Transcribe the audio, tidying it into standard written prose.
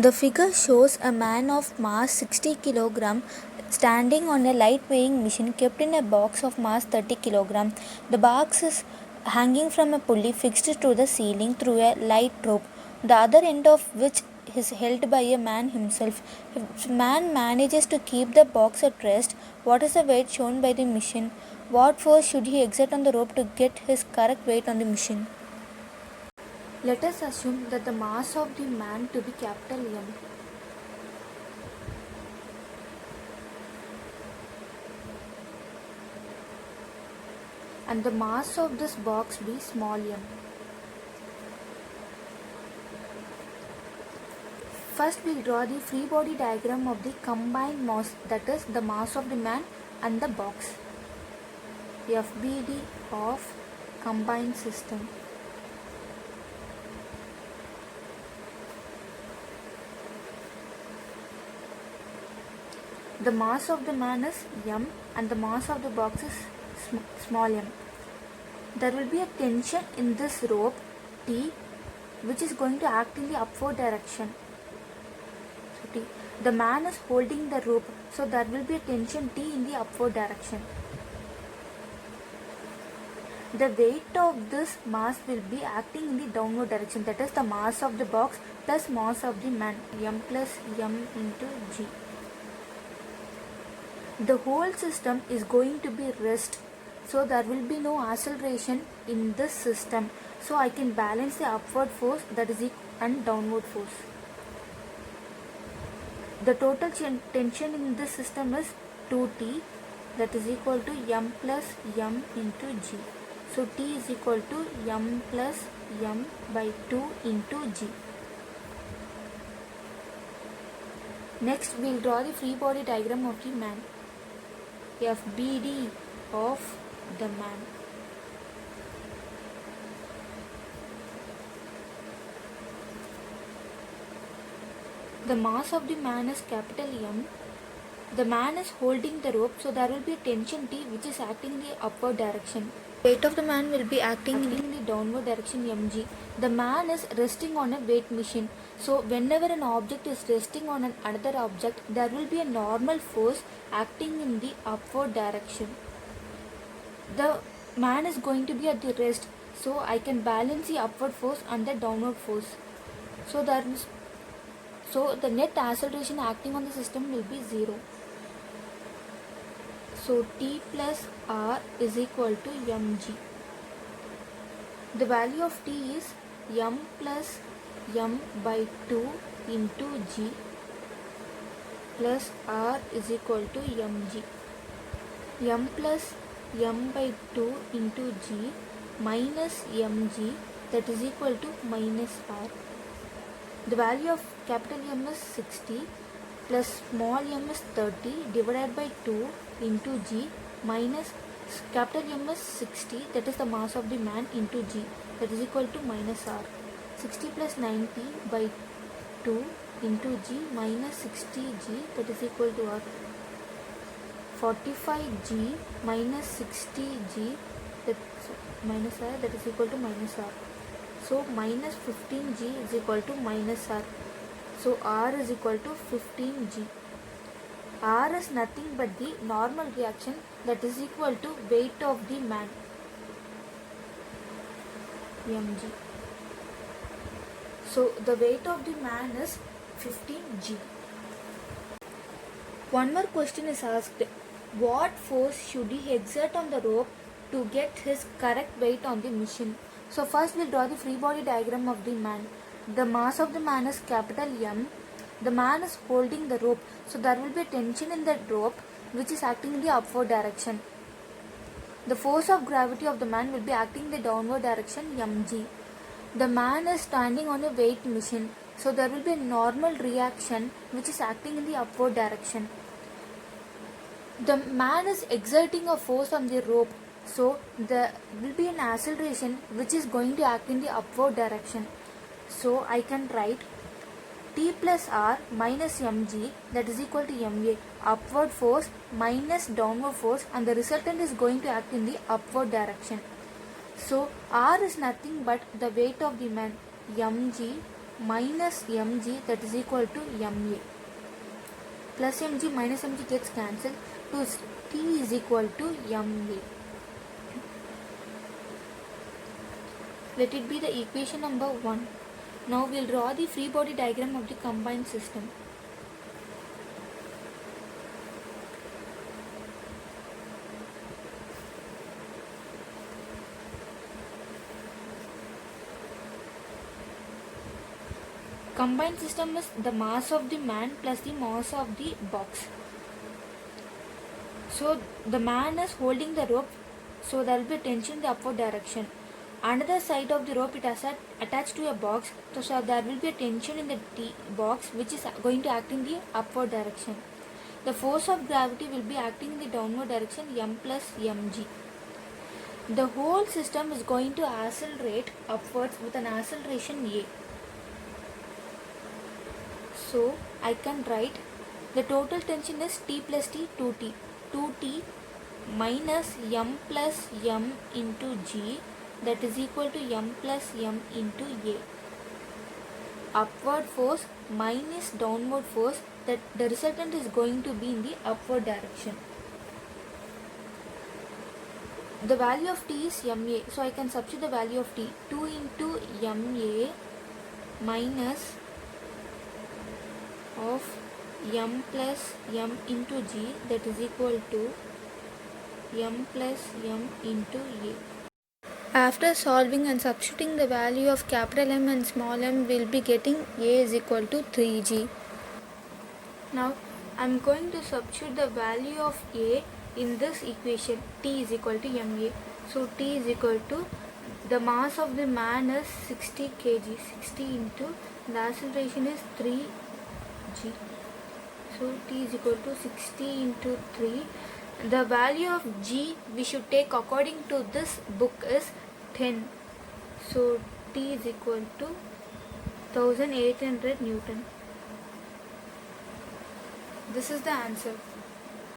The figure shows a man of mass 60 kg standing on a light weighing machine kept in a box of mass 30 kg. The box is hanging from a pulley fixed to the ceiling through a light rope, the other end of which is held by a man himself. If man manages to keep the box at rest, what is the weight shown by the machine? What force should he exert on the rope to get his correct weight on the machine? Let us assume that the mass of the man to be capital M. And the mass of this box be small m. First we will draw the free body diagram of the combined mass, that is the mass of the man and the box. FBD of combined system. The mass of the man is m and the mass of the box is small m. There will be a tension in this rope T which is going to act in the upward direction. So T. The man is holding the rope, so there will be a tension T in the upward direction. The weight of this mass will be acting in the downward direction, that is the mass of the box plus mass of the man, m plus m into g. The whole system is going to be rest, so there will be no acceleration in this system, so I can balance the upward force, that is and downward force. The total tension in this system is 2T, that is equal to m plus m into g. So T is equal to m plus m by 2 into g. Next we will draw the free body diagram of the man. FBD of the man. The mass of the man is capital M. The man is holding the rope, so there will be a tension T which is acting in the upward direction. Weight of the man will be acting in the downward direction mg. The man is resting on a weight machine. So whenever an object is resting on another object, there will be a normal force acting in the upward direction. The man is going to be at the rest, so I can balance the upward force and the downward force. So the net acceleration acting on the system will be 0. So T plus R is equal to mg. The value of T is m plus m by 2 into g plus R is equal to mg. M plus m by 2 into g minus mg, that is equal to minus R. The value of capital M is 60 plus small m is 30 divided by 2 into g minus capital M is 60, that is the mass of the man, into g, that is equal to minus R. 60 plus 90 by 2 into g minus 60g, that is equal to R. 45g minus 60g, minus R, that is equal to minus R. So minus 15g is equal to minus R. So R is equal to 15g. R is nothing but the normal reaction, that is equal to weight of the man, mg. So the weight of the man is 15g. One more question is asked. What force should he exert on the rope to get his correct weight on the machine? So first we'll draw the free body diagram of the man. The mass of the man is capital M. The man is holding the rope, so there will be a tension in that rope which is acting in the upward direction. The force of gravity of the man will be acting in the downward direction mg. The man is standing on a weight machine, so there will be a normal reaction which is acting in the upward direction. The man is exerting a force on the rope, so there will be an acceleration which is going to act in the upward direction. So I can write T plus R minus mg, that is equal to ma, upward force minus downward force, and the resultant is going to act in the upward direction. So R is nothing but the weight of the man, mg minus mg, that is equal to ma. Plus mg minus mg gets cancelled, to t is equal to ma. Let it be the equation number 1. Now we will draw the free body diagram of the combined system. Combined system is the mass of the man plus the mass of the box. So the man is holding the rope, so there will be tension in the upward direction. Another side of the rope it is attached to a box, so there will be a tension in the box which is going to act in the upward direction. The force of gravity will be acting in the downward direction, m plus mg. The whole system is going to accelerate upwards with an acceleration a. So I can write the total tension is T plus T, 2T. 2T minus m plus m into g, that is equal to m plus m into a. Upward force minus downward force, that the resultant is going to be in the upward direction. The value of T is ma, so I can substitute the value of T. 2 into ma minus of m plus m into g, that is equal to m plus m into a. After solving and substituting the value of capital M and small m, we will be getting a is equal to 3g. Now I am going to substitute the value of a in this equation. T is equal to ma. So T is equal to, the mass of the man is 60 kg. 60 into the acceleration is 3g. So T is equal to 60 into 3. The value of g we should take according to this book is 10. So T is equal to 1800 Newton. This is the answer.